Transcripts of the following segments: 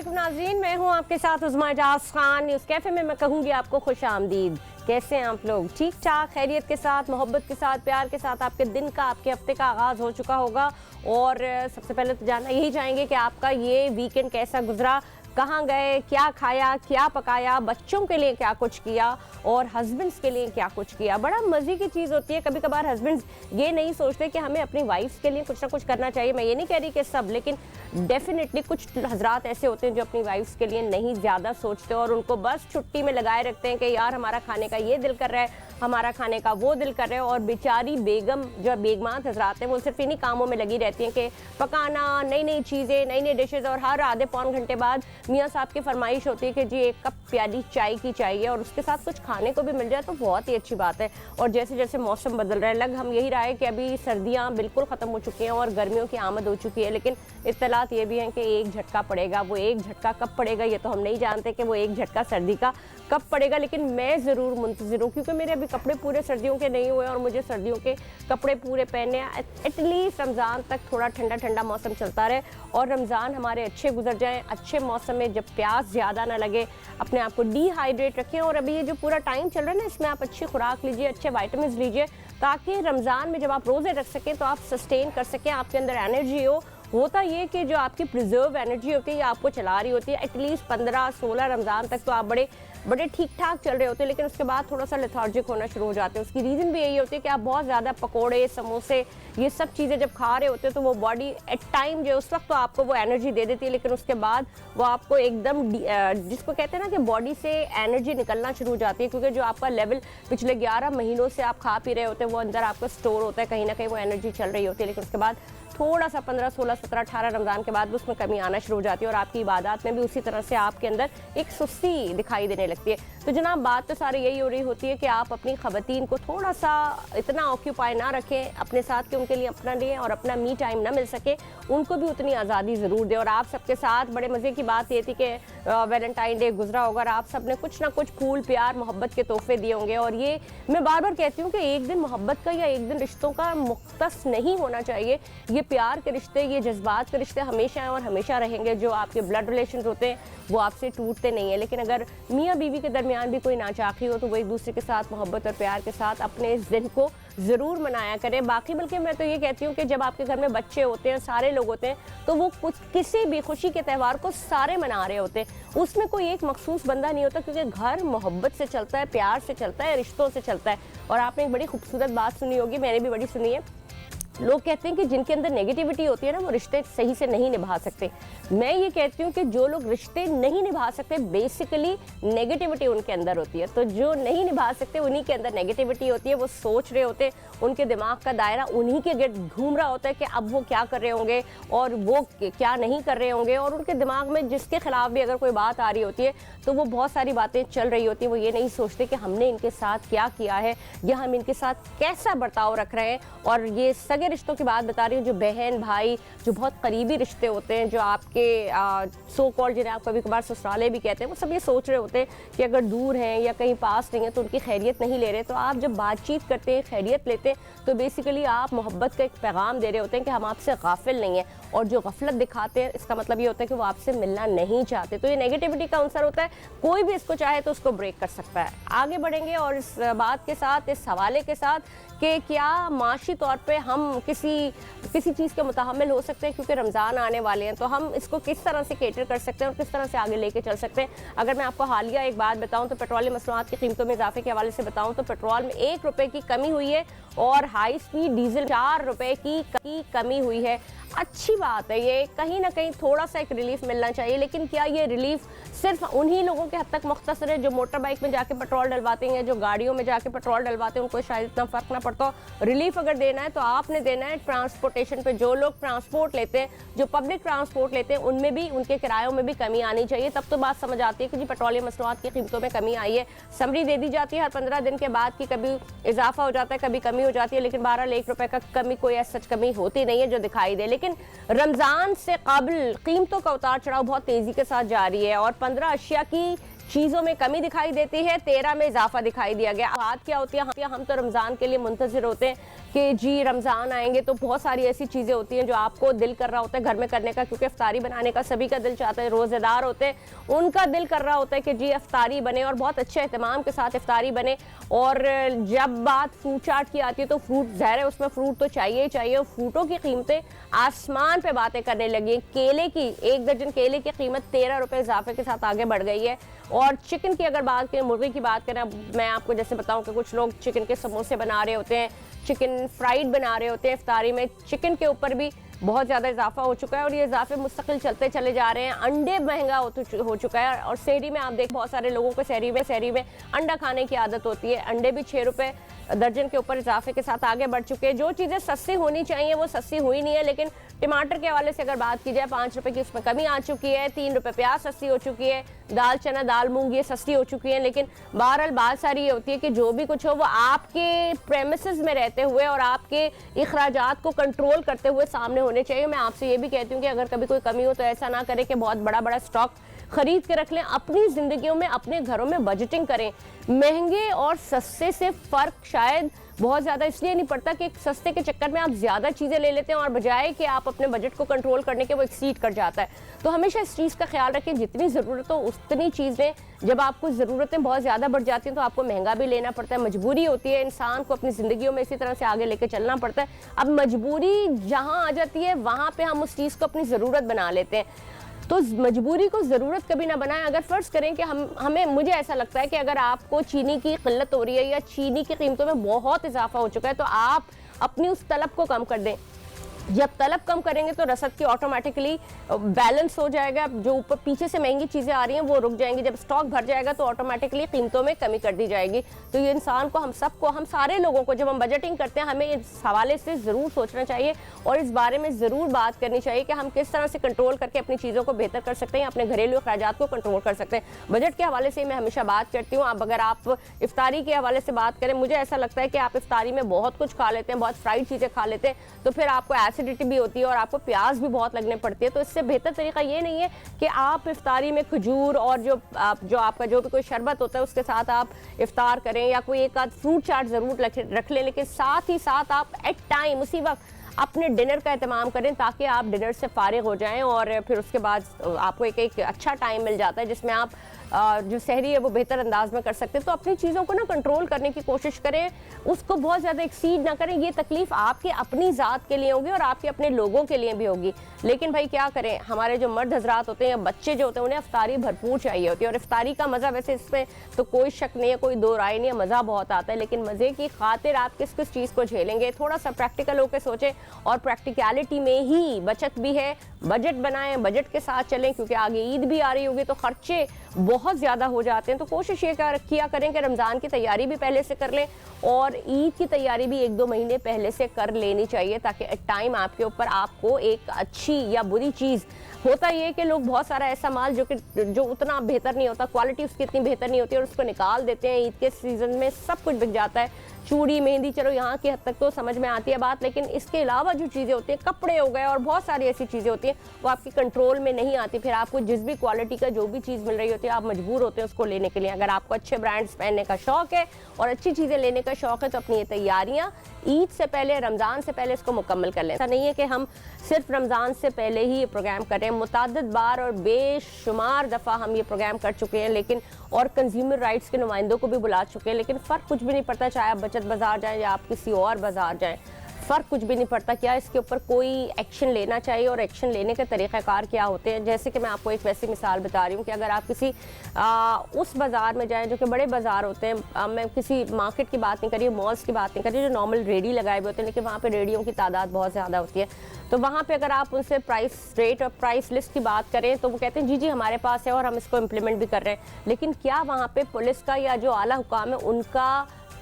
अस्सलामुअलैकुम नाज़रीन, मैं हूं आपके साथ उज़मा एजाज खान। न्यूज़ कैफ़े में मैं कहूँगी आपको खुश आमदीद। कैसे हैं आप लोग? ठीक ठाक, खैरियत के साथ, मोहब्बत के साथ, प्यार के साथ आपके दिन का, आपके हफ्ते का आगाज़ हो चुका होगा। और सबसे पहले तो जानना यही चाहेंगे कि आपका ये वीकेंड कैसा गुजरा, कहाँ गए, क्या खाया, क्या पकाया, बच्चों के लिए क्या कुछ किया और हस्बैंड्स के लिए क्या कुछ किया। बड़ा मज़े की चीज़ होती है। कभी कभार हस्बैंड्स ये नहीं सोचते कि हमें अपनी वाइफ्स के लिए कुछ ना कुछ करना चाहिए। मैं ये नहीं कह रही कि सब, लेकिन डेफिनेटली कुछ हजरात ऐसे होते हैं जो अपनी वाइफ्स के लिए नहीं ज़्यादा सोचते और उनको बस छुट्टी में लगाए रखते हैं कि यार हमारा खाने का ये दिल कर रहा है, हमारा खाने का वो दिल कर रहा है। और बेचारी बेगम, जो बेगमात हजरात हैं, वो सिर्फ इन्हीं कामों में लगी रहती हैं कि पकाना, नई नई चीज़ें, नई नई डिशेज़। और हर आधे पौन घंटे बाद मियाँ साहब की फरमाइश होती है कि जी एक कप प्याली चाय की चाहिए और उसके साथ कुछ खाने को भी मिल जाए तो बहुत ही अच्छी बात है। और जैसे जैसे मौसम बदल रहा है, लग हम यही रहा है कि अभी सर्दियाँ बिल्कुल ख़त्म हो चुकी हैं और गर्मियों की आमद हो चुकी है। लेकिन इत्तलात ये भी हैं कि एक झटका पड़ेगा। वो एक झटका कब पड़ेगा ये तो हम नहीं जानते कि वो एक झटका सर्दी का कब पड़ेगा, लेकिन मैं ज़रूर मुंतज़िर हूँ क्योंकि मेरे अभी कपड़े पूरे सर्दियों के नहीं हुए और मुझे सर्दियों के कपड़े पूरे पहनने हैं। एटलीस्ट रमज़ान तक थोड़ा ठंडा ठंडा मौसम चलता रहे और रमज़ान हमारे अच्छे गुजर जाएँ, अच्छे मौसम में जब प्यास ज़्यादा ना लगे, अपने आप को डिहाइड्रेट रखें। और अभी ये जो पूरा टाइम चल रहा है ना, इसमें आप अच्छी खुराक लीजिए, अच्छे वाइटामिन लीजिए, ताकि रमज़ान में जब आप रोज़े रख सकें तो आप सस्टेन कर सकें, आपके अंदर एनर्जी हो। होता ये कि जो आपकी प्रिजर्व एनर्जी होती है ये आपको चला रही होती है। एटलीस्ट 15-16 रमज़ान तक तो आप बड़े ठीक ठाक चल रहे होते हैं, लेकिन उसके बाद थोड़ा सा लेथार्जिक होना शुरू हो जाते हैं। उसकी रीज़न भी यही होती है कि आप बहुत ज़्यादा पकोड़े, समोसे, ये सब चीज़ें जब खा रहे होते हैं तो वो बॉडी एट टाइम जो उस वक्त तो आपको वो एनर्जी दे देती है, लेकिन उसके बाद वो आपको एकदम जिसको कहते हैं ना कि बॉडी से एनर्जी निकलना शुरू हो जाती है, क्योंकि जो आपका लेवल पिछले 11 महीनों से आप खा पी रहे होते हैं वो अंदर आपका स्टोर होता है, कहीं ना कहीं वो एनर्जी चल रही होती है। लेकिन उसके बाद थोड़ा सा 15, 16, 17, 18 रमज़ान के बाद उसमें कमी आना शुरू हो जाती है और आपकी इबादत में भी उसी तरह से आपके अंदर एक सुस्ती दिखाई देने लगती है। तो जनाब, बात तो सारी यही हो रही होती है कि आप अपनी ख़वातीन को थोड़ा सा इतना ऑक्यूपाई ना रखें अपने साथ कि उनके लिए अपना लें और अपना मी टाइम ना मिल सके, उनको भी उतनी आज़ादी ज़रूर दें। और आप सबके साथ बड़े मज़े की बात ये थी कि वैलेंटाइन डे गुजरा होगा और आप सब ने कुछ ना कुछ फूल, प्यार, मोहब्बत के तोहफे दिए होंगे। और ये मैं बार बार कहती हूँ कि एक दिन मोहब्बत का या एक दिन रिश्तों का मुख्तस नहीं होना चाहिए। ये प्यार के रिश्ते, ये जज्बात के रिश्ते हमेशा हैं और हमेशा रहेंगे। जो आपके ब्लड रिलेशन होते हैं वो आपसे टूटते नहीं है। लेकिन अगर मियाँ बीवी के दरमियान भी कोई नाचाकी हो तो वो एक दूसरे के साथ मोहब्बत और प्यार के साथ अपने इस दिन को ज़रूर मनाया करें। बाकी बल्कि मैं तो ये कहती हूँ कि जब आपके घर में बच्चे होते हैं, सारे लोग होते हैं, तो वो कुछ किसी भी खुशी के त्यौहार को सारे मना रहे होते हैं। उसमें कोई एक मखसूस बंदा नहीं होता, क्योंकि घर मोहब्बत से चलता है, प्यार से चलता है, रिश्तों से चलता है। और आपने एक बड़ी खूबसूरत बात सुनी होगी, मैंने भी बड़ी सुनी है। लोग कहते हैं कि जिनके अंदर नेगेटिविटी होती है ना, वो रिश्ते सही से नहीं निभा सकते। मैं ये कहती हूँ कि जो लोग रिश्ते नहीं निभा सकते, बेसिकली नेगेटिविटी उनके अंदर होती है। तो जो नहीं निभा सकते उन्हीं के अंदर नेगेटिविटी होती है। वो सोच रहे होते हैं, उनके दिमाग का दायरा उन्हीं के गिर्द घूम रहा होता है कि अब वो क्या कर रहे होंगे और वो क्या नहीं कर रहे होंगे। और उनके दिमाग में जिसके खिलाफ भी अगर कोई बात आ रही होती है तो वो बहुत सारी बातें चल रही होती है। वो ये नहीं सोचते कि हमने इनके साथ क्या किया है या हम इनके साथ कैसा बर्ताव रख रहे हैं। और ये सगे रिश्तों की बात बता रही हूँ, जो बहन भाई, जो बहुत करीबी रिश्ते होते हैं, जो आपके सो कॉल्ड, जिन्हें आप कभी कभार ससुराले भी कहते हैं, वो सब ये सोच रहे होते हैं कि अगर दूर हैं या कहीं पास नहीं है तो उनकी खैरियत नहीं ले रहे। तो आप जब बातचीत करते हैं, खैरियत लेते हैं, तो बेसिकली आप मोहब्बत का एक पैगाम दे रहे होते हैं कि हम आपसे गाफिल नहीं हैं। और जो गफलत दिखाते हैं, इसका मतलब ये होता है कि वो आपसे मिलना नहीं चाहते। तो ये नेगेटिविटी का आंसर होता है। कोई भी इसको चाहे तो उसको ब्रेक कर सकता है। आगे बढ़ेंगे और इस बात के साथ, इस हवाले के साथ कि क्या माशी तौर पे हम किसी चीज़ के मुतहम्मिल हो सकते हैं, क्योंकि रमज़ान आने वाले हैं, तो हम इसको किस तरह से केटर कर सकते हैं और किस तरह से आगे लेके चल सकते हैं। अगर मैं आपको हालिया एक बात बताऊं तो पेट्रोलियम मसनूआत की कीमतों में इजाफे के हवाले से बताऊं तो पेट्रोल में 1 रुपये की कमी हुई है और हाई स्पीड डीजल 4 रुपये की कमी हुई है। अच्छी बात है, ये कहीं ना कहीं थोड़ा सा एक रिलीफ मिलना चाहिए। लेकिन क्या ये रिलीफ सिर्फ उन्हीं लोगों के हद तक मुख्तसर है जो मोटर बाइक में जाके पेट्रोल डलवाते हैं, जो गाड़ियों में जाके पेट्रोल डलवाते हैं, उनको शायद इतना फर्क ना पड़ता हो। रिलीफ अगर देना है तो आपने देना है ट्रांसपोर्टेशन पे। जो लोग ट्रांसपोर्ट लेते हैं, जो पब्लिक ट्रांसपोर्ट लेते हैं, उनमें भी, उनके किरायों में भी कमी आनी चाहिए। तब तो बात समझ आती है कि जी पेट्रोलियम मसनूआत की कीमतों में कमी आई है। समरी दे दी जाती है हर 15 दिन के बाद की कभी इजाफा हो जाता है, कभी कमी हो जाती है, लेकिन बहरहाल 1 रुपये का कमी कोई ऐसा सच कमी होती नहीं है जो दिखाई दे। लेकिन रमजान से काबिल कीमतों का उतार चढ़ाव बहुत तेजी के साथ जारी है और 15 अशिया की चीज़ों में कमी दिखाई देती है, 13 में इजाफा दिखाई दिया गया। बात क्या होती है, हम तो रमज़ान के लिए मुंतज़िर होते हैं कि जी रमज़ान आएंगे तो बहुत सारी ऐसी चीज़ें होती हैं जो आपको दिल कर रहा होता है घर में करने का, क्योंकि इफ्तारी बनाने का सभी का दिल चाहता है। रोज़ेदार होते हैं उनका दिल कर रहा होता है कि जी इफ्तारी बने और बहुत अच्छे एहतमाम के साथ इफ्तारी बने। और जब बात फ्रूट चाट की आती है तो फ्रूट ज़ाहिर है उसमें फ्रूट तो चाहिए ही चाहिए, और फ्रूटों की कीमतें आसमान पे बातें करने लगी। केले की 1 दर्जन केले की कीमत 13 रुपये इजाफे के साथ आगे बढ़ गई है। और चिकन की अगर बात करें, मुर्गी की बात करें, मैं आपको जैसे बताऊं कि कुछ लोग चिकन के समोसे बना रहे होते हैं, चिकन फ्राइड बना रहे होते हैं इफ्तारी में, चिकन के ऊपर भी बहुत ज़्यादा इजाफा हो चुका है और ये इजाफे मुस्तकिल चलते चले जा रहे हैं। अंडे महंगा हो चुका है और सेहरी में आप देख बहुत सारे लोगों को सेहरी में अंडा खाने की आदत होती है। अंडे भी 6 रुपये दर्जन के ऊपर इजाफे के साथ आगे बढ़ चुके हैं। जो चीज़ें सस्ती होनी चाहिए वो सस्ती हुई नहीं है। लेकिन टमाटर के हवाले से अगर बात की जाए 5 रुपये की उसमें कमी आ चुकी है, 3 रुपये प्याज सस्ती हो चुकी है, दाल चना दाल मूंग ये सस्ती हो चुकी है। लेकिन बहरहाल बात सारी ये होती है कि जो भी कुछ हो वो आपके प्रेमिसेस में रहते हुए और आपके अखराजात को कंट्रोल करते हुए सामने होने चाहिए। मैं आपसे ये भी कहती हूँ कि अगर कभी कोई कमी हो तो ऐसा ना करें कि बहुत बड़ा बड़ा स्टॉक खरीद के रख लें। अपनी जिंदगियों में अपने घरों में बजटिंग करें। महंगे और सस्ते से फर्क शायद बहुत ज़्यादा इसलिए नहीं पड़ता कि सस्ते के चक्कर में आप ज़्यादा चीज़ें ले लेते हैं और बजाय कि आप अपने बजट को कंट्रोल करने के वो एक्सीड कर जाता है। तो हमेशा इस चीज़ का ख्याल रखें, जितनी ज़रूरत हो उतनी चीज़ें। जब आपको ज़रूरतें बहुत ज़्यादा बढ़ जाती हैं तो आपको महंगा भी लेना पड़ता है। मजबूरी होती है, इंसान को अपनी ज़िंदगियों में इसी तरह से आगे लेके चलना पड़ता है। अब मजबूरी जहाँ आ जाती है वहाँ पर हम उस चीज़ को अपनी ज़रूरत बना लेते हैं। तो मजबूरी को ज़रूरत कभी ना बनाएं। अगर फ़र्ज़ करें कि मुझे ऐसा लगता है कि अगर आपको चीनी की किल्लत हो रही है या चीनी की कीमतों में बहुत इजाफा हो चुका है तो आप अपनी उस तलब को कम कर दें। जब तलब कम करेंगे तो रसद की ऑटोमेटिकली बैलेंस हो जाएगा। जो ऊपर पीछे से महंगी चीज़ें आ रही हैं वो रुक जाएंगी। जब स्टॉक भर जाएगा तो ऑटोमेटिकली कीमतों में कमी कर दी जाएगी। तो ये इंसान को, हम सारे लोगों को जब हम बजटिंग करते हैं हमें इस हवाले से ज़रूर सोचना चाहिए और इस बारे में ज़रूर बात करनी चाहिए कि हम किस तरह से कंट्रोल करके अपनी चीज़ों को बेहतर कर सकते हैं, अपने घरेलू अखराजात को कंट्रोल कर सकते हैं। बजट के हवाले से मैं हमेशा बात करती हूँ। अगर आप इफ्तारी के हवाले से बात करें, मुझे ऐसा लगता है कि आप इफ्तारी में बहुत कुछ खा लेते हैं, बहुत फ्राइड चीज़ें खा लेते हैं तो फिर आपको एसिडिटी भी होती है और आपको प्याज भी बहुत लगने पड़ती है। तो इससे बेहतर तरीका ये नहीं है कि आप इफ्तारी में खजूर और जो आपका जो भी कोई शरबत होता है उसके साथ आप इफ्तार करें या कोई एक आध फ्रूट चाट ज़रूर रख लें। लेकिन साथ ही साथ आप एट टाइम उसी वक्त अपने डिनर का एहतमाम करें ताकि आप डिनर से फारिग हो जाएं और फिर उसके बाद आपको एक अच्छा टाइम मिल जाता है जिसमें आप जो सहरी है वो बेहतर अंदाज में कर सकते हैं। तो अपनी चीज़ों को ना कंट्रोल करने की कोशिश करें, उसको बहुत ज़्यादा एक्सीड ना करें। ये तकलीफ़ आपकी अपनी ज़ात के लिए होगी और आपके अपने लोगों के लिए भी होगी। लेकिन भाई क्या करें, हमारे जो मर्द हजरात होते हैं या बच्चे जो होते हैं उन्हें इफ्तारी भरपूर चाहिए होती है। और इफ्तारी का मज़ा वैसे इसमें तो कोई शक नहीं है, कोई दो राय नहीं है, मज़ा बहुत आता है। लेकिन मज़े की खातिर आप किस किस चीज़ को झेलेंगे, थोड़ा सा प्रैक्टिकल होकर सोचें और प्रैक्टिकलिटी में ही बचत भी है। बजट बनाएं, बजट के साथ चलें क्योंकि आगे ईद भी आ रही होगी तो खर्चे बहुत ज़्यादा हो जाते हैं। तो कोशिश ये किया करें कि रमज़ान की तैयारी भी पहले से कर लें और ईद की तैयारी भी 1-2 महीने पहले से कर लेनी चाहिए ताकि टाइम आपके ऊपर आपको एक अच्छी या बुरी चीज़। होता ये कि लोग बहुत सारा ऐसा माल जो उतना बेहतर नहीं होता, क्वालिटी उसकी इतनी बेहतर नहीं होती और उसको निकाल देते हैं। ईद के सीज़न में सब कुछ बिक जाता है, चूड़ी मेहंदी, चलो यहाँ की हद तक तो समझ में आती है बात। लेकिन इसके अलावा जो चीज़ें होती हैं, कपड़े हो गए और बहुत सारी ऐसी चीज़ें होती हैं वो आपकी कंट्रोल में नहीं आती। फिर आपको जिस भी क्वालिटी का जो भी चीज़ मिल रही होती है आप मजबूर होते हैं उसको लेने के लिए। अगर आपको अच्छे ब्रांड्स पहनने का शौक़ है और अच्छी चीज़ें लेने का शौक़ है तो अपनी ये तैयारियाँ ईद से पहले, रमज़ान से पहले इसको मुकम्मल कर लें। ऐसा नहीं है कि हम सिर्फ रमज़ान से पहले ही ये प्रोग्राम करें। मुतअद्दिद बार और बेशुमार दफ़ा हम ये प्रोग्राम कर चुके हैं लेकिन और कंज्यूमर राइट्स के नुमाइंदों को भी बुला चुके हैं। लेकिन फ़र्क कुछ भी नहीं पड़ता, चाहे आप बचत बाज़ार जाएँ या आप किसी और बाज़ार जाएँ, फ़र्क कुछ भी नहीं पड़ता। क्या इसके ऊपर कोई एक्शन लेना चाहिए और एक्शन लेने के तरीक़ाकार क्या होते हैं। जैसे कि मैं आपको एक वैसी मिसाल बता रही हूँ कि अगर आप किसी उस बाज़ार में जाएं जो कि बड़े बाज़ार होते हैं, मैं किसी मार्केट की बात नहीं कर रही हूँ, मॉल्स की बात नहीं कर रही हूँ, जो नॉर्मल रेडी लगाए हुए होते हैं लेकिन वहाँ पर रेडियों की तादाद बहुत ज़्यादा होती है। तो वहाँ पे अगर आप उनसे प्राइस रेट और प्राइस लिस्ट की बात करें तो वो कहते हैं जी जी हमारे पास है और हम इसको इम्प्लीमेंट भी कर रहे हैं। लेकिन क्या वहाँ पे पुलिस का या जो आला हुकाम है उनका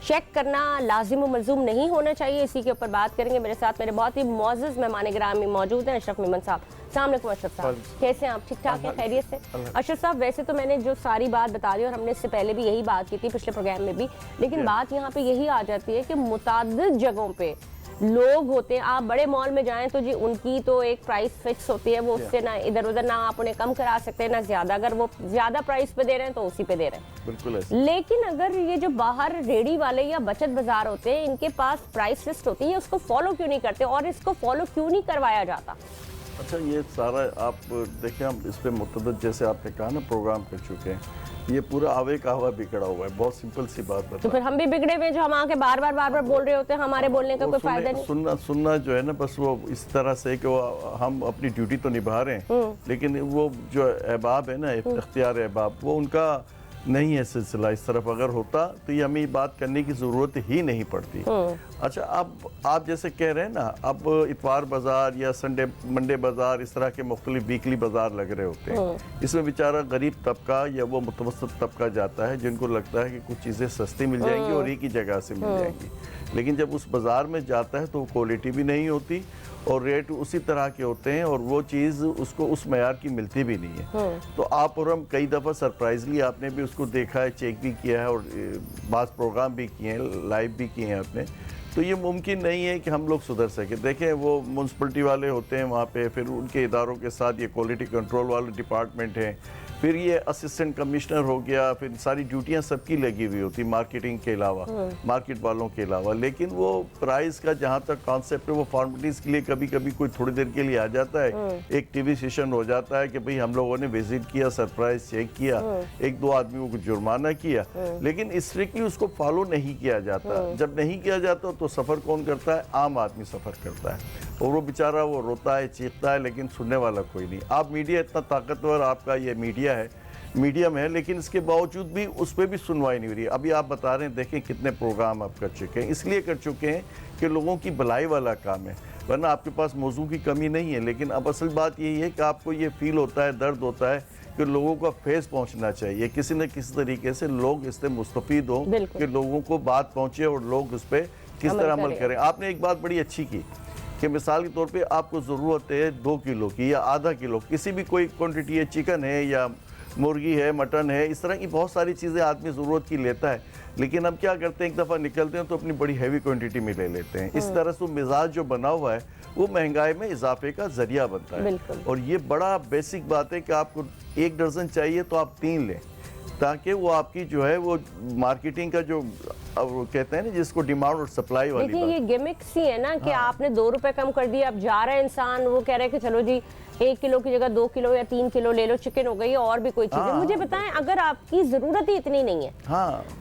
चेक करना लाजिम व मलजूम नहीं होना चाहिए? इसी के ऊपर बात करेंगे। मेरे साथ मेरे बहुत ही मोअज़्ज़ज़ मेहमान गिरामी मौजूद हैं, अशरफ मेमन साहब। अस्सलाम वालेकुम अशरफ साहब, कैसे हैं आप? ठीक ठाक हैं, खैरियत से? अशरफ साहब, वैसे तो मैंने जो सारी बात बता दी और हमने इससे पहले भी यही बात की थी पिछले प्रोग्राम में भी, लेकिन बात यहाँ पे यही आ जाती है कि मुताद्दिद जगहों पे लोग होते हैं, आप बड़े मॉल में जाएं तो जी उनकी तो एक प्राइस फिक्स होती है, वो उससे ना इधर उधर ना आप उन्हें कम करा सकते हैं ना ज्यादा, अगर वो ज्यादा प्राइस पे दे रहे हैं तो उसी पे दे रहे हैं। बिल्कुल ऐसे। लेकिन अगर ये जो बाहर रेडी वाले या बचत बाजार होते हैं, इनके पास प्राइस लिस्ट होती है, उसको फॉलो क्यों नहीं करते और इसको फॉलो क्यों नहीं करवाया जाता? अच्छा, ये सारा आप देखिए, हम इस पे मुतअद्दिद, जैसे आपने कहा ना, प्रोग्राम कर चुके हैं, ये पूरा आवे का हवा बिगड़ा हुआ है। बहुत सिंपल सी बात बता, तो फिर हम भी बिगड़े हुए जो हम आके बार बार बोल रहे होते हैं, हमारे बोलने का कोई फायदा नहीं। सुनना जो है ना, बस वो इस तरह से कि वो हम अपनी ड्यूटी तो निभा रहे हैं, लेकिन वो जो अहबाब है ना, इख्तियार अहबाब, वो उनका नहीं है सिलसिला इस तरफ। अगर होता तो ये हमें बात करने की ज़रूरत ही नहीं पड़ती। अच्छा, अब आप जैसे कह रहे हैं ना, अब इतवार बाज़ार या संडे मंडे बाज़ार, इस तरह के मुख्तलिफ वीकली बाज़ार लग रहे होते हैं। इसमें बेचारा गरीब तबका या वो मुतवस्सित तबका जाता है, जिनको लगता है कि कुछ चीज़ें सस्ती मिल जाएंगी और एक ही जगह से मिल जाएंगी। लेकिन जब उस बाज़ार में जाता है तो क्वालिटी भी नहीं होती और रेट उसी तरह के होते हैं, और वो चीज़ उसको उस मयार की मिलती भी नहीं है। तो आप और हम कई दफ़ा सरप्राइजली आपने भी उसको देखा है, चेक भी किया है, और बाज़ प्रोग्राम भी किए हैं, लाइव भी किए हैं आपने। तो ये मुमकिन नहीं है कि हम लोग सुधर सके। देखें, वो म्यूनसिपलिटी वाले होते हैं वहाँ पे, फिर उनके इदारों के साथ ये क्वालिटी कंट्रोल वाले डिपार्टमेंट हैं, फिर ये असिस्टेंट कमिश्नर हो गया, फिर सारी ड्यूटियां सबकी लगी हुई होती, मार्केटिंग के अलावा, मार्केट वालों के अलावा। लेकिन वो प्राइस का जहाँ तक कॉन्सेप्ट है, वो फॉर्मेलिटीज़ के लिए कभी कभी कोई थोड़ी देर के लिए आ जाता है, एक टीवी सेशन हो जाता है कि भाई हम लोगों ने विजिट किया, सरप्राइज चेक किया, एक दो आदमियों को जुर्माना किया, लेकिन स्ट्रिक्टली उसको फॉलो नहीं किया जाता। जब नहीं किया जाता तो सफ़र कौन करता है? आम आदमी सफ़र करता है, और वो बेचारा वो रोता है, चीखता है, लेकिन सुनने वाला कोई नहीं। आप मीडिया इतना ताकतवर, आपका ये मीडिया है, मीडियम है, लेकिन इसके बावजूद भी उस पर भी सुनवाई नहीं हो रही। अभी आप बता रहे हैं, देखें कितने प्रोग्राम आप कर चुके हैं, इसलिए कर चुके हैं कि लोगों की भलाई वाला काम है, वरना आपके पास मौजू की कमी नहीं है। लेकिन अब असल बात यही है कि आपको ये फील होता है, दर्द होता है कि लोगों का फेस पहुंचना चाहिए, किसी न किसी तरीके से लोग इससे मुस्तफीद हों, कि लोगों को बात पहुंचे और लोग उस पर किस तरह अमल करें। आपने एक बात बड़ी अच्छी की कि मिसाल के तौर पे आपको ज़रूरत है 2 किलो की या आधा किलो, किसी भी कोई क्वांटिटी है, चिकन है या मुर्गी है, मटन है, इस तरह की बहुत सारी चीज़ें आदमी ज़रूरत की लेता है। लेकिन हम क्या करते हैं, एक दफ़ा निकलते हैं तो अपनी बड़ी हैवी क्वांटिटी में ले लेते हैं। इस तरह से मिजाज जो बना हुआ है वो महंगाई में इजाफे का जरिया बनता है। और ये बड़ा बेसिक बात है कि आपको 1 दर्जन चाहिए तो आप 3 लें, ताकि वो आपकी जो है वो मार्केटिंग का जो वो कहते हैं ना, जिसको डिमांड और सप्लाई वाली बात। ये गिमिक्स ही है ना कि आपने 2 रुपए कम कर दिया, अब जा रहा है इंसान, वो कह रहे हैं कि चलो जी 1 किलो की जगह 2 किलो या 3 किलो ले लो, चिकन हो गई और भी कोई चीज है। मुझे बताएं, अगर आपकी जरूरत ही इतनी नहीं है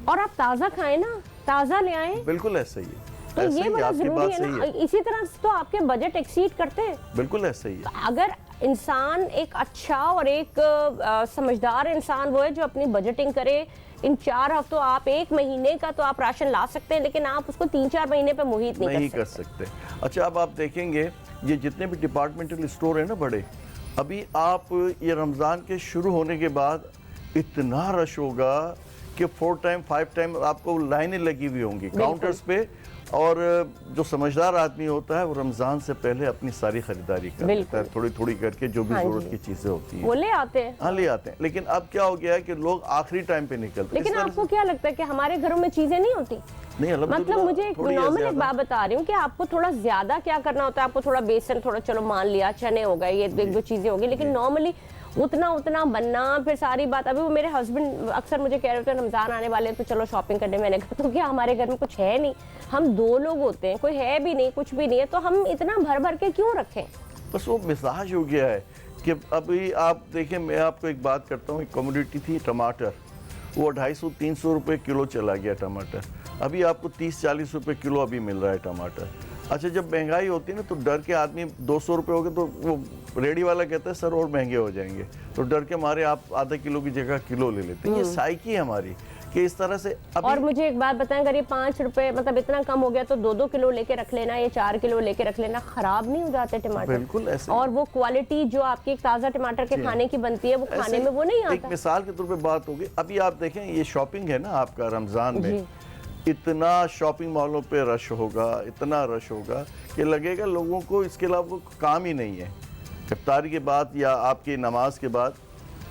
और आप ताजा खाएं ना, ताजा ले आए, बिल्कुल ऐसा ही है। तो ये बड़ा जरूरी है ना। इसी तरह तो आपके बजट एक्सीड करते हैं। बिल्कुल ऐसा ही है। तो अगर इंसान एक अच्छा और एक समझदार इंसान वो है जो अपनी बजटिंग करे, इन 4 हफ्तों आप 1 महीने का तो आप राशन ला सकते हैं, लेकिन आप उसको 3-4 महीने पे मुहित नहीं कर सकते। अच्छा, अब आप देखेंगे ये जितने भी डिपार्टमेंटल स्टोर है ना बड़े, अभी आप ये रमज़ान के शुरू होने के बाद इतना रश होगा कि 4 टाइम 5 टाइम आपको लाइनें लगी हुई होंगी काउंटर्स पे, और जो समझदार आदमी होता है वो रमज़ान से पहले अपनी सारी खरीदारी कर लेता है, थोड़ी थोड़ी करके, जो भी जरूरत की चीज़ें होती हैं वो ले आते हैं। हाँ, ले आते हैं। लेकिन अब क्या हो गया है कि लोग आखिरी टाइम पे निकलते हैं। लेकिन आपको क्या लगता है कि हमारे घरों में चीजें नहीं होती? नहीं, मतलब मुझे एक नॉर्मल एक बात बता रही हूँ कि आपको थोड़ा ज्यादा क्या करना होता है, आपको थोड़ा बेसन, थोड़ा चलो मान लिया चने हो गए, ये 1-2 चीजें होगी, लेकिन नॉर्मली उतना बनना, फिर सारी बात। अभी वो मेरे हस्बैंड अक्सर मुझे कह रहे थे रमजान आने वाले हैं तो चलो शॉपिंग करने। मैंने कहा तो क्या हमारे घर में कुछ है नहीं, हम 2 लोग होते हैं, कोई है भी नहीं, कुछ भी नहीं है, तो हम इतना भर के क्यों रखें? बस वो मिजाज हो गया है कि अभी आप देखें, मैं आपको एक बात करता हूँ, एक कमोडिटी थी टमाटर, वो 250-300 रुपये किलो चला गया टमाटर। अभी आपको 30-40 रुपये किलो अभी मिल रहा है टमाटर। अच्छा, जब महंगाई होती है ना तो डर के आदमी 200 रुपये हो गए तो वो रेडी वाला कहता है सर और महंगे हो जाएंगे, तो डर के मारे आप आधा किलो की जगह किलो ले लेते हैं। ये साइकी है हमारी कि इस तरह से और मुझे एक बात बताएं, अगर ये 5 रुपए मतलब इतना कम हो गया तो 2-2 किलो लेके रख लेना या 4 किलो लेके रख लेना, खराब नहीं हो जाते टमाटर? बिल्कुल ऐसे। और वो क्वालिटी जो आपकी एक ताजा टमाटर के खाने की बनती है वो खाने में वो नहीं आता। एक मिसाल के तौर पे बात होगी, अभी आप देखें ये शॉपिंग है ना आपका रमजान में, इतना शॉपिंग मॉलों पे रश होगा, इतना रश होगा कि लगेगा लोगों को इसके अलावा काम ही नहीं है। इफ्तारी के बाद या आपकी नमाज के बाद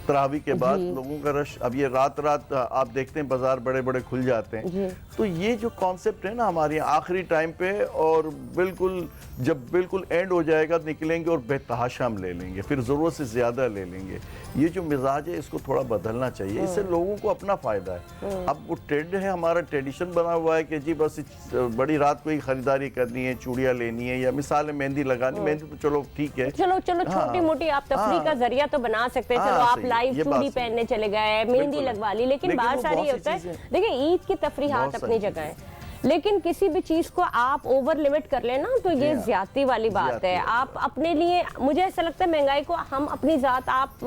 तरावी के बाद जी। लोगों का रश, अब ये रात रात आप देखते हैं बाजार बड़े बड़े खुल जाते हैं। जी। तो ये जो कॉन्सेप्ट है ना हमारे यहाँ आखिरी टाइम पे, और बिल्कुल जब बिल्कुल एंड हो जाएगा निकलेंगे और बेतहाशा हम ले लेंगे, फिर ज़रूरत से ज़्यादा ले लेंगे। ये जो मिजाज है इसको थोड़ा बदलना चाहिए, इससे लोगों को अपना फ़ायदा है। अब वो ट्रेंड है, हमारा ट्रेडिशन बना हुआ है कि जी बस बड़ी रात को ही खरीदारी करनी है, चूड़ियाँ लेनी है, या मिसाल है मेहंदी लगानी, मेहंदी तो चलो ठीक है, चलो छोटी मोटी आप तफरी का जरिया तो बना सकते हैं। चलो आप सही है, लाइव ये बात चूड़ी सही पहनने चले गए, मेहंदी बिल्कुल है। लगवा ली, लेकिन लेकिन बात वो सारी बहुत सी होता है, चीजें- देखिए ईद की तफरीहात बहुत अपनी सारी जगह है, लेकिन किसी भी चीज को आप ओवर लिमिट कर लेना तो ये हाँ। ज्यादती वाली बात ज्यादती है। वाली आप अपने लिए, मुझे ऐसा लगता है महंगाई को हम अपनी जात आप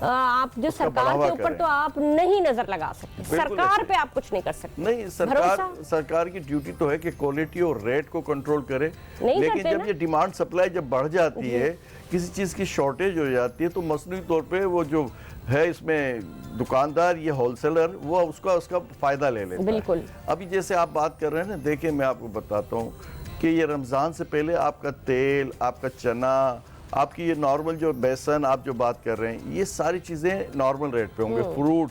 जो उसका सरकार बढ़ावा के ऊपर करें। तो आप नहीं नजर लगा सकते, बिल्कुल सरकार ऐसे। पे आप कुछ नहीं कर सकते। नहीं, सरकार की ड्यूटी तो है कि क्वालिटी और रेट को कंट्रोल करे, नहीं लेकिन करते जब ना। ये डिमांड सप्लाई जब बढ़ जाती है, किसी चीज़ की शॉर्टेज हो जाती है, तो मसनूई तौर पे वो जो है इसमें दुकानदार, ये होलसेलर, वो उसका फ़ायदा ले लेता बिल्कुल। है। अभी जैसे आप बात कर रहे हैं ना, देखिए मैं आपको बताता हूँ कि ये रमज़ान से पहले आपका तेल, आपका चना, आपकी ये नॉर्मल जो बेसन आप जो बात कर रहे हैं, ये सारी चीज़ें नॉर्मल रेट पे होंगे। फ्रूट,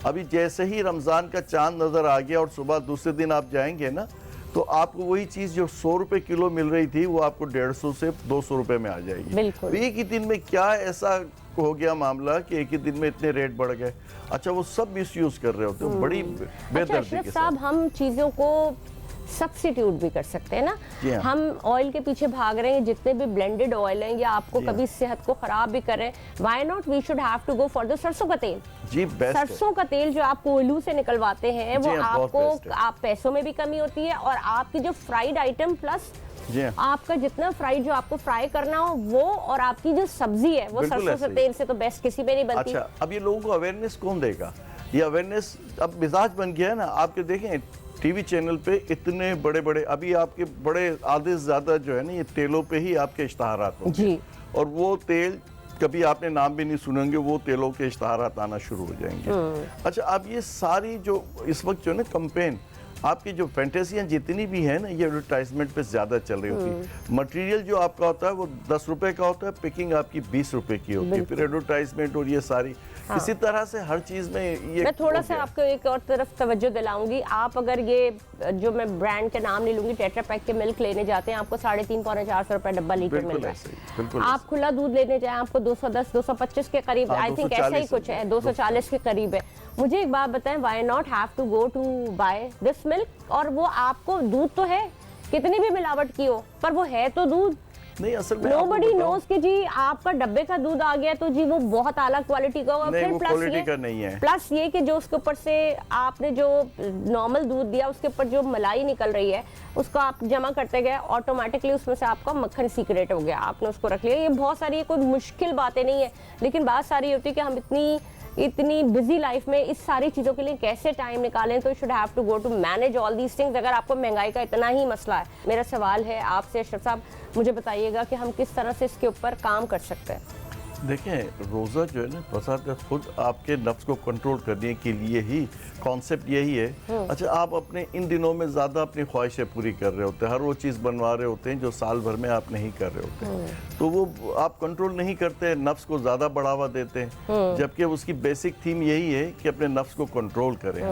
अभी जैसे ही रमज़ान का चांद नज़र आ गया और सुबह दूसरे दिन आप जाएंगे ना, तो आपको वही चीज़ जो 100 रुपए किलो मिल रही थी, वो आपको 150 से 200 रुपए में आ जाएगी। बिल्कुल। तो एक ही दिन में क्या ऐसा हो गया मामला कि एक ही दिन में इतने रेट बढ़ गए। अच्छा, वो सब मिस यूज़ कर रहे होते हैं, बड़ी अच्छा बेदर्दी अशरफ के साहब, साथ। हम चीज़ों को सब्स्टिट्यूट भी कर सकते हैं ना। जी हाँ। हम ऑयल के पीछे भाग रहे हैं, जितने भी ब्लेंडेड ऑयल हैं या आपको जी हाँ। कभी सेहत को खराब भी करें, why not we should have to go for the सरसों का तेल। जी बेस्ट है। सरसों का तेल जो आप कोयलू से निकलवाते हैं, जी वो हाँ, बहुत आपको बेस्ट है। आप पैसों में भी कमी होती है, और आपकी जो फ्राइड आइटम प्लस जी हाँ। आपका जितना फ्राइड जो आपको फ्राई करना हो वो, और आपकी जो सब्जी है वो बिल्कुल सरसों ऐसे से ही। तेल से तो बेस्ट किसी पे नहीं बनती। अच्छा, अब ये लोगों को अवेयरनेस कौन देगा? ये अवेयरनेस अब मिजाज बन गया है ना। आपके देखें टीवी चैनल पे इतने बड़े बड़े, अभी आपके बड़े आधे से ज्यादा जो है ना, ये तेलों पे ही आपके इश्तहारात होंगे। जी। और वो तेल कभी आपने नाम भी नहीं सुनेंगे, वो तेलों के इश्तहारात आना शुरू हो जाएंगे। अच्छा, अब ये सारी जो इस वक्त जो है ना कंपेन, आपकी जो फैंटेसियाँ जितनी भी है ना, ये एडवर्टाइजमेंट पे ज़्यादा चल रही होती है। मटेरियल जो आपका होता है वो 10 रुपए का होता है, पैकिंग आपकी 20 रुपए की होती है, फिर एडवर्टाइजमेंट और ये सारी इसी तरह से हर चीज़ में ये मैं थोड़ा हो सा गया। आपको एक और तरफ तवज्जो दिलाऊंगी। आप अगर ये जो मैं ब्रांड के नाम नहीं लूंगी, टेट्रा पैक के मिल्क लेने जाते हैं, आपको 350-400 रुपए डब्बा लीटर मिल बिल्कुल रहा ऐसे ही, है। बिल्कुल आप खुला दूध लेने जाए, आपको 210-225 के करीब, हाँ, आई थिंक ऐसा ही 240 कुछ है, 240 के करीब है। मुझे एक बात बताएं, why not have to go to buy this milk? और वो आपको दूध तो है, कितनी भी मिलावट की हो, पर वो है तो दूध। नहीं, असल में नोबडी आपको नोज कि जी आपका डब्बे का दूध आ गया तो जी वो बहुत आला क्वालिटी का होगा। नहीं, फिर वो प्लस क्वालिटी ये का नहीं है। प्लस ये कि जो उसके ऊपर से आपने जो नॉर्मल दूध दिया, उसके ऊपर जो मलाई निकल रही है, उसको आप जमा करते गए, ऑटोमेटिकली उसमें से आपका मक्खन सीक्रेट हो गया, आपने उसको रख लिया। ये बहुत सारी, ये कोई मुश्किल बातें नहीं है, लेकिन बात सारी होती है कि हम इतनी बिजी लाइफ में इस सारी चीज़ों के लिए कैसे टाइम निकालें। तो should have to go to manage all these things. अगर आपको महंगाई का इतना ही मसला है, मेरा सवाल है आपसे अशरफ साहब, मुझे बताइएगा कि हम किस तरह से इसके ऊपर काम कर सकते हैं। देखें, रोज़ा जो है ना, बसात खुद आपके नफ्स को कंट्रोल करने के लिए ही कॉन्सेप्ट यही है। अच्छा, आप अपने इन दिनों में ज़्यादा अपनी ख्वाहिशें पूरी कर रहे होते हैं, हर वो चीज़ बनवा रहे होते हैं जो साल भर में आप नहीं कर रहे होते हैं, तो वो आप कंट्रोल नहीं करते, नफ्स को ज़्यादा बढ़ावा देते हैं, जबकि उसकी बेसिक थीम यही है कि अपने नफ्स को कंट्रोल करें।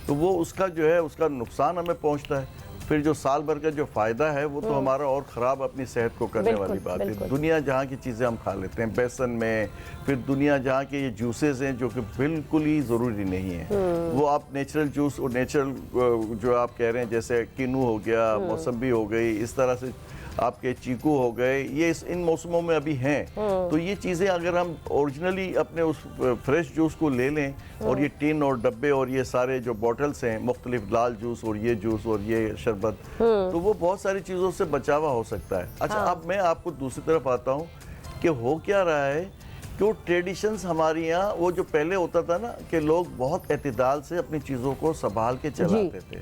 तो वो उसका जो है उसका नुकसान हमें पहुँचता है, फिर जो साल भर का जो फ़ायदा है वो तो हमारा और ख़राब अपनी सेहत को करने बिल्कुल, वाली बात है। बिल्कुल। दुनिया जहाँ की चीज़ें हम खा लेते हैं बेसन में, फिर दुनिया जहाँ के ये जूसेस हैं जो कि बिल्कुल ही ज़रूरी नहीं है, वो आप नेचुरल जूस और नेचुरल जो आप कह रहे हैं, जैसे किन्नू हो गया, मौसम्बी हो गई, इस तरह से आपके चीकू हो गए, ये इन मौसमों में अभी हैं। तो ये चीज़ें अगर हम ओरिजिनली अपने उस फ्रेश जूस को ले लें, और ये टिन और डब्बे और ये सारे जो बॉटल्स हैं, मुख्तलिफ लाल जूस और ये शरबत, तो वो बहुत सारी चीज़ों से बचावा हो सकता है। अच्छा, अब मैं आपको दूसरी तरफ आता हूँ कि हो क्या रहा है कि वो ट्रेडिशंस हमारे यहाँ, वो जो पहले होता था ना कि लोग बहुत एतदाल से अपनी चीज़ों को संभाल के चलाते थे,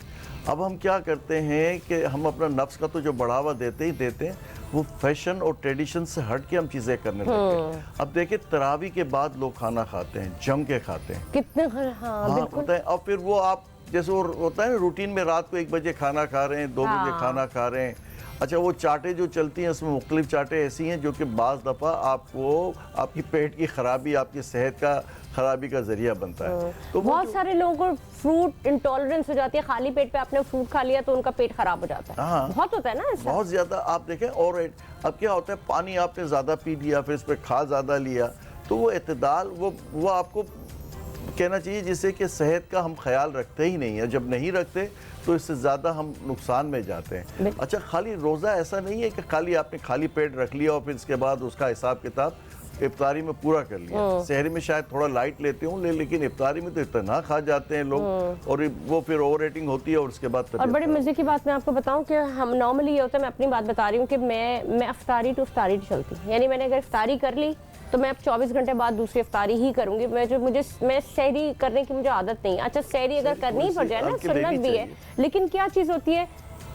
अब हम क्या करते हैं कि हम अपना नफ्स का तो जो बढ़ावा देते ही देते हैं, वो फैशन और ट्रेडिशन से हट के हम चीज़ें करने लगे हैं। अब देखिए, तरावी के बाद लोग खाना खाते हैं, जम के खाते हैं, कितने हाँ, हाँ बिल्कुल। होता है। और फिर वो आप जैसे वो होता है ना रूटीन में, रात को 1 बजे खाना खा रहे हैं, 2 बजे हाँ। खाना खा रहे हैं। अच्छा, वो चाटें जो चलती हैं उसमें मुख्तलिफ चाटें ऐसी हैं जो कि बाज़ दफ़ा आपको आपकी पेट की ख़राबी, आपकी सेहत का ख़राबी का ज़रिया बनता है। तो वो बहुत सारे लोगों को फ्रूट इंटॉलरेंस हो जाती है, खाली पेट पे आपने फ्रूट खा लिया तो उनका पेट खराब हो जाता है। हाँ। बहुत होता है ना ऐसा। बहुत ज़्यादा आप देखें। और अब क्या होता है, पानी आपने ज़्यादा पी लिया, फिर इस पर खा ज़्यादा लिया, तो वो इत्तेदाल वो आपको कहना चाहिए जिससे कि सेहत का हम ख्याल रखते ही नहीं है। जब नहीं रखते तो इससे ज़्यादा हम नुकसान में जाते हैं। अच्छा, खाली रोज़ा ऐसा नहीं है कि खाली आपने खाली पेट रख लिया और फिर इसके बाद उसका हिसाब किताब इफ्तारी में पूरा कर लिया। शहरी में शायद थोड़ा लाइट लेते हूँ, लेकिन इफ्तारी में तो इतना खा जाते हैं लोग, और वो फिर ओवर ईटिंग होती है और उसके बाद और बड़े मजे की बात मैं आपको बताऊं कि हम नॉर्मली ये होता है, मैं अपनी बात बता रही हूँ कि मैं इफ्तारी टू इफ्तारी चलती हूँ। यानी मैंने अगर इफ्तारी कर ली तो मैं अब 24 घंटे बाद दूसरी इफ्तारी ही करूंगी। मैं सहरी करने की मुझे आदत नहीं। अच्छा, सहरी अगर करनी ही पड़ जाए ना, सुन्नत भी है, लेकिन क्या चीज़ होती है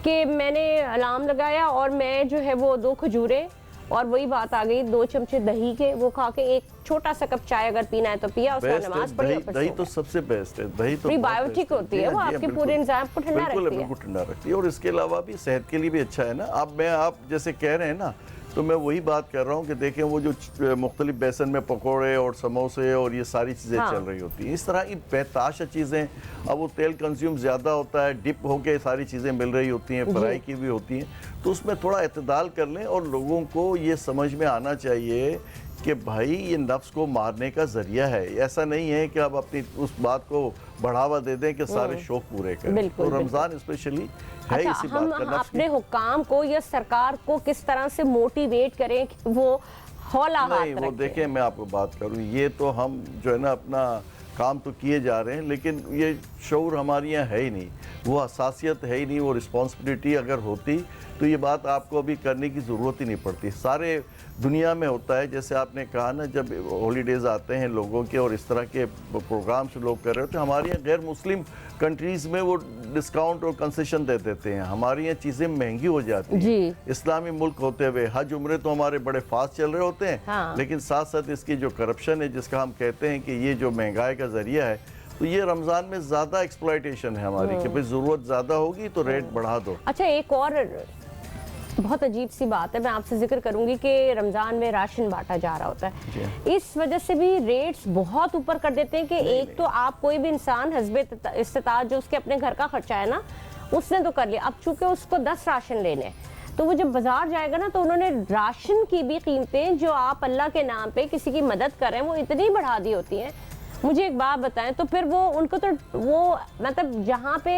कि मैंने अलार्म लगाया और मैं जो है वो 2 खजूरें और वही बात आ गई 2 चमचे दही के वो खा के, एक छोटा सा कप चाय अगर पीना है तो पिया, उसका नमाज पढ़ी। दही तो सबसे बेस्ट है। दही तो प्रीबायोटिक होती है, वो आपके पूरे इंजाम को ठंडा रखती है। बिल्कुल ठंडा रखती है, और इसके अलावा भी सेहत के लिए भी अच्छा है ना। आप जैसे कह रहे हैं ना, तो मैं वही बात कर रहा हूँ कि देखें वो जो मुख्तलिफ बेसन में पकौड़े और समोसे और ये सारी चीज़ें चल रही होती हैं, इस तरह की बेताशा चीज़ें। अब वो तेल कंज्यूम ज़्यादा होता है, डिप होके सारी चीज़ें मिल रही होती हैं, फ्राई की भी होती हैं, तो उसमें थोड़ा इत्तेदाल कर लें। और लोगों को ये समझ में आना चाहिए कि भाई ये नफ्स को मारने का ज़रिया है। ऐसा नहीं है कि आप अपनी उस बात को बढ़ावा दे दें कि सारे शौक पूरे करें। तो रमज़ान स्पेशली है अच्छा, इसी हम बात का। अपने हुक्काम को या सरकार को किस तरह से मोटिवेट करें कि वो हौला हाथ नहीं, वो देखें, मैं आपको बात करूं, ये तो हम जो है ना अपना काम तो किए जा रहे हैं, लेकिन ये शऊर हमारे यहाँ है ही नहीं, वो हसासियत है ही नहीं, वो रिस्पॉन्सिबिलिटी अगर होती तो ये बात आपको अभी करने की ज़रूरत ही नहीं पड़ती। सारे दुनिया में होता है, जैसे आपने कहा ना, जब हॉलीडेज़ आते हैं लोगों के और इस तरह के प्रोग्राम्स लोग कर रहे होते हैं, हमारे यहाँ गैर मुस्लिम कंट्रीज़ में वो डिस्काउंट और कंसेशन दे देते हैं, हमारे यहाँ चीज़ें महंगी हो जाती हैं। इस्लामी मुल्क होते हुए हज उम्रे तो हमारे बड़े फास्ट चल रहे होते हैं, हाँ। लेकिन साथ साथ इसकी जो करप्शन है, जिसका हम कहते हैं कि ये जो महंगाई का ज़रिया है, तो ये रमज़ान में ज़्यादा एक्सप्लॉयटेशन है हमारी कि भाई ज़रूरत ज़्यादा होगी तो रेट बढ़ा दो। अच्छा, एक और बहुत अजीब सी बात है, मैं आपसे जिक्र करूंगी कि रमज़ान में राशन बांटा जा रहा होता है, इस वजह से भी रेट्स बहुत ऊपर कर देते हैं कि एक तो आप कोई भी इंसान हस्बे इस्तिताअत जो उसके अपने घर का खर्चा है ना, उसने तो कर लिया। अब चूंकि उसको 10 राशन लेने, तो वो जब बाजार जाएगा ना, तो उन्होंने राशन की भी कीमतें जो आप अल्लाह के नाम पे किसी की मदद कर रहे हैं वो इतनी बढ़ा दी होती हैं। मुझे एक बात बताएं, तो फिर वो उनको तो वो मतलब जहाँ पे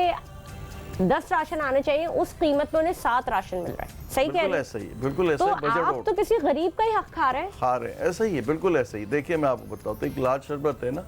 10 राशन आने चाहिए उस कीमत में उन्हें 7 राशन मिल रहा है। सही कह रहे हैं? बिल्कुल ऐसा ही। तो आप तो किसी गरीब का ही हक खा रहे हैं। ऐसा ही है, बिल्कुल ऐसा ही। देखिए, मैं आपको बताता हूँ, एक लाल शरबत है ना,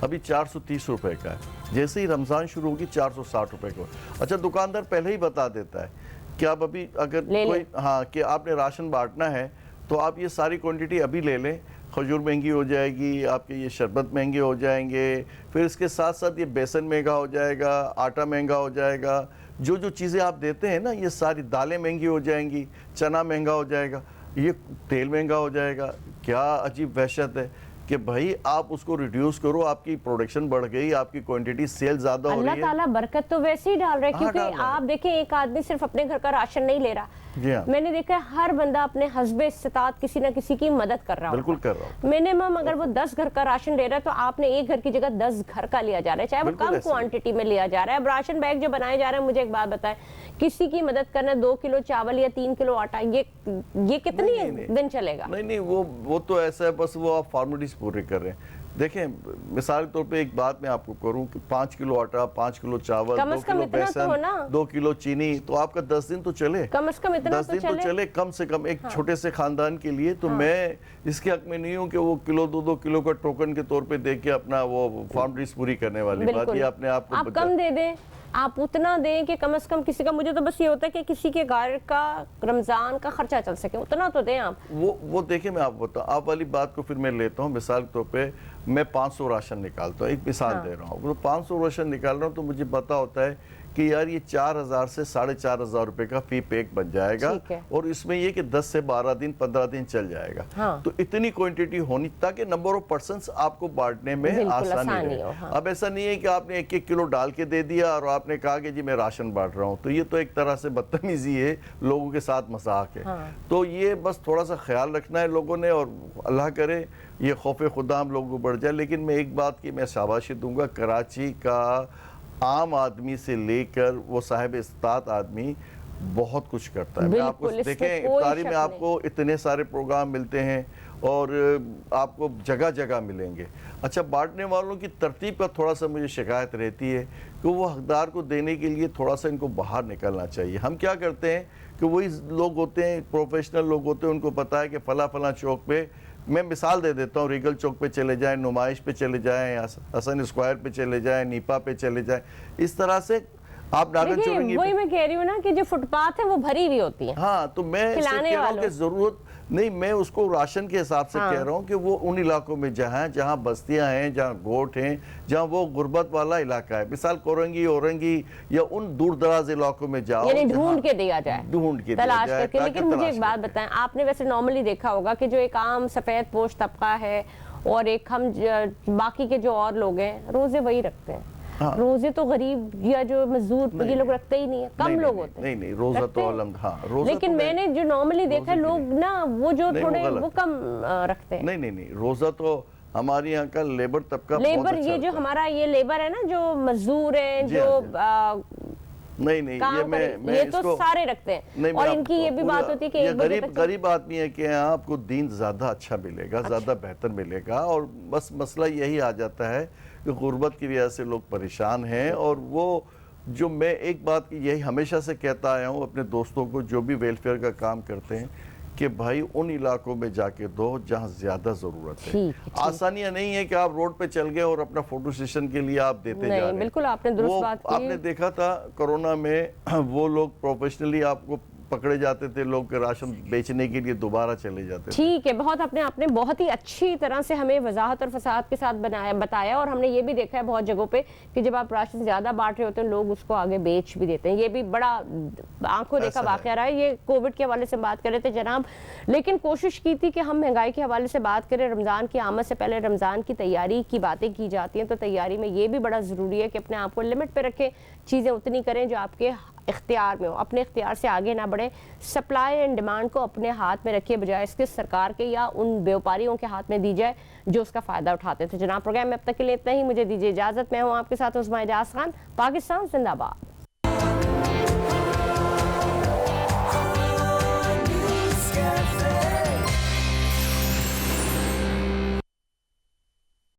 अभी 430 रुपए का है, जैसे ही रमज़ान शुरू होगी 460 रुपए का। अच्छा, दुकानदार पहले ही बता देता है कि आप अभी अगर कोई कि आपने राशन बांटना है तो आप ये सारी क्वांटिटी अभी ले लें, खजूर महंगी हो जाएगी, आपके ये शरबत महंगे हो जाएंगे, फिर इसके साथ साथ ये बेसन महंगा हो जाएगा, आटा महंगा हो जाएगा, जो चीज़ें आप देते हैं ना, ये सारी दालें महंगी हो जाएंगी, चना महंगा हो जाएगा, ये तेल महंगा हो जाएगा। क्या अजीब वहशत है कि भाई आप उसको रिड्यूस करो, आपकी प्रोडक्शन बढ़ गई, आपकी क्वांटिटी सेल ज़्यादा हो रही है। अल्लाह ताला बरकत तो वैसे ही डाल रहा है, क्योंकि आप देखें एक आदमी सिर्फ अपने घर का राशन नहीं ले रहा, मैंने देखा है हर बंदा अपने हस्बे इस्तिताअत किसी ना किसी की मदद कर रहा है। बिल्कुल कर रहा हूँ। मिनिमम अगर वो 10 घर का राशन ले रहा है तो आपने एक घर की जगह 10 घर का लिया जा रहा है, चाहे वो कम क्वांटिटी में लिया जा रहा है। अब राशन बैग जो बनाए जा रहे हैं, मुझे एक बात बताएं, किसी की मदद करना 2 किलो चावल या 3 किलो आटा, ये कितनी दिन चलेगा? नहीं, वो तो ऐसा है, बस वो आप फॉर्मेलिटीज पूरे कर रहे हैं। देखें, मिसाल के तौर पे एक बात मैं आपको करूं कि 5 किलो आटा, 5 किलो चावल, 2 किलो बेसन, 2 किलो चीनी, तो आपका 10 दिन तो चले, कम से कम इतना 10 दिन तो चले कम से कम एक छोटे से खानदान के लिए। तो मैं इसके हक में नहीं हूं कि वो किलो 2-2 किलो का टोकन के तौर पे दे के अपना वो फॉर्मेलिटीज पूरी करने वाली बात, ये अपने आप को कम दे दें, आप उतना दें कि कम से कम किसी का, मुझे तो बस ये होता है कि किसी के घर का रमज़ान का खर्चा चल सके, उतना तो दें आप। वो देखिए, मैं आपको बताऊँ, आप वाली बात को फिर मैं लेता हूँ। मिसाल के तौर पे मैं 500 राशन निकालता हूँ, एक मिसाल दे रहा हूँ, तो 500 राशन निकाल रहा हूँ, तो मुझे पता होता है कि यार ये 4,000 से 4,500 रुपए का फी पैक बन जाएगा ठीक है। और इसमें ये कि 10 से 12 दिन 15 दिन चल जाएगा। हाँ। तो इतनी क्वांटिटी होनी ताकि नंबर ऑफ पर्सन्स आपको बांटने में बिल्कुल आसानी आसानी रहे। हो, हाँ। अब ऐसा नहीं है कि आपने 1-1 किलो डाल के दे दिया और आपने कहा कि जी मैं राशन बांट रहा हूँ, तो ये तो एक तरह से बदतमीजी है, लोगों के साथ मजाक है। हाँ। तो ये बस थोड़ा सा ख्याल रखना है लोगों ने, और अल्लाह करे ये खौफ खुदा हम लोगों को बढ़ जाए। लेकिन मैं एक बात की मैं शाबाशी दूंगा, कराची का आम आदमी से लेकर वो साहिब इस्तात आदमी बहुत कुछ करता है। मैं आपको बिल्कुल, इसमें देखें कोई इफ्तारी शक में आपको इतने सारे प्रोग्राम मिलते हैं और आपको जगह जगह मिलेंगे। अच्छा, बांटने वालों की तरतीब का थोड़ा सा मुझे शिकायत रहती है कि वो हकदार को देने के लिए थोड़ा सा इनको बाहर निकलना चाहिए। हम क्या करते हैं कि वही लोग होते हैं, प्रोफेशनल लोग होते हैं, उनको पता है कि फला फला चौक पे, मैं मिसाल दे देता हूँ, रीगल चौक पे चले जाएं, नुमाइश पे चले जाएं, हसन स्क्वायर पे चले जाएं, नीपा पे चले जाएं, इस तरह से आप नागन देखिए, चौरंगी वही मैं कह रही हूँ ना कि जो फुटपाथ है वो भरी हुई होती है। हाँ, तो मैं इससे खिलाने कह रहा हूँ वालों। कि जरूरत नहीं, मैं उसको राशन के हिसाब से हाँ। कह रहा हूँ कि वो उन इलाकों में जहाँ बस्तियां हैं, जहाँ गोट हैं, जहाँ वो गुर्बत वाला इलाका है, मिसाल कोरंगी औरंगी या उन दूर दराज इलाकों में जाओ, यानी जहाँ ढूंढ के दिया जाए, ढूंढ के दिया तलाश जाए, करके। ताकि लेकिन मुझे तलाश एक बात करके। बताएं, आपने वैसे नॉर्मली देखा होगा कि जो एक आम सफेद पोश तबका है और एक हम बाकी के जो और लोग हैं, रोजे वही रखते हैं। हाँ। रोजे तो गरीब या जो मजदूर ये लोग रखते ही नहीं है, कम लोग होते हैं। नहीं, रोजा रखते तो हैं। अलग, हाँ, रोजा लेकिन तो मैंने जो नॉर्मली देखा रोजे के लोग ना वो जो नहीं, वो थोड़े गलत वो है। कम रखते हैं। नहीं, रोजा तो हमारे यहाँ का लेबर तबका बहुत लेबर, अच्छा ये जो रखता है। हमारा ये लेबर है ना, जो मजदूर है, जी जो हाँ, नहीं, काम ये करे, मैं ये इसको तो सारे रखते हैं। नहीं, मैं और आपको इनकी ये भी बात होती है कि ये 1 बजे तक गरीब आदमी है कि यहाँ आपको दीन ज़्यादा अच्छा मिलेगा, ज़्यादा बेहतर मिलेगा। और बस मसला यही आ जाता है कि गुर्बत की वजह से लोग परेशान हैं। और वो जो मैं एक बात की यही हमेशा से कहता आया हूँ अपने दोस्तों को जो भी वेलफेयर का काम करते हैं कि भाई उन इलाकों में जाके दो जहाँ ज़्यादा ज़रूरत है। ठीक। आसानियाँ नहीं है कि आप रोड पे चल गए और अपना फोटो सेशन के लिए आप देते जा रहे हैं। बिल्कुल आपने दुरुस्त वो बात की। आपने देखा था कोरोना में वो लोग प्रोफेशनली आपको पकड़े जाते थे, लोग के राशन बेचने के लिए दोबारा चले जाते थे। ठीक है, बहुत आपने बहुत ही अच्छी तरह से हमें वजाहत और फसाद के साथ बताया। और हमने ये भी देखा है बहुत जगहों पे कि जब आप राशन ज्यादा बांट रहे होते हैं लोग उसको आगे बेच भी देते हैं। ये भी बड़ा आंखों देखा वाकया रहा है। ये कोविड के हवाले से बात कर रहे थे जनाब, लेकिन कोशिश की थी कि हम महंगाई के हवाले से बात करें। रमजान की आमद से पहले रमजान की तैयारी की बातें की जाती हैं, तो तैयारी में ये भी बड़ा जरूरी है कि अपने आप को लिमिट पे रखें, चीजें उतनी करें जो आपके इख्तियार में हो, अपने इख्तियार से आगे ना बढ़े। सप्लाई एंड डिमांड को अपने हाथ में रखिए, बजाय इसके सरकार के या उन व्यापारियों के हाथ में दी जाए जो उसका फायदा उठाते थे। जनाब, प्रोग्राम में अब तक के लिए इतना ही। मुझे दीजिए इजाजत। मैं हूँ आपके साथ उस्मा इजाज खान। पाकिस्तान जिंदाबाद।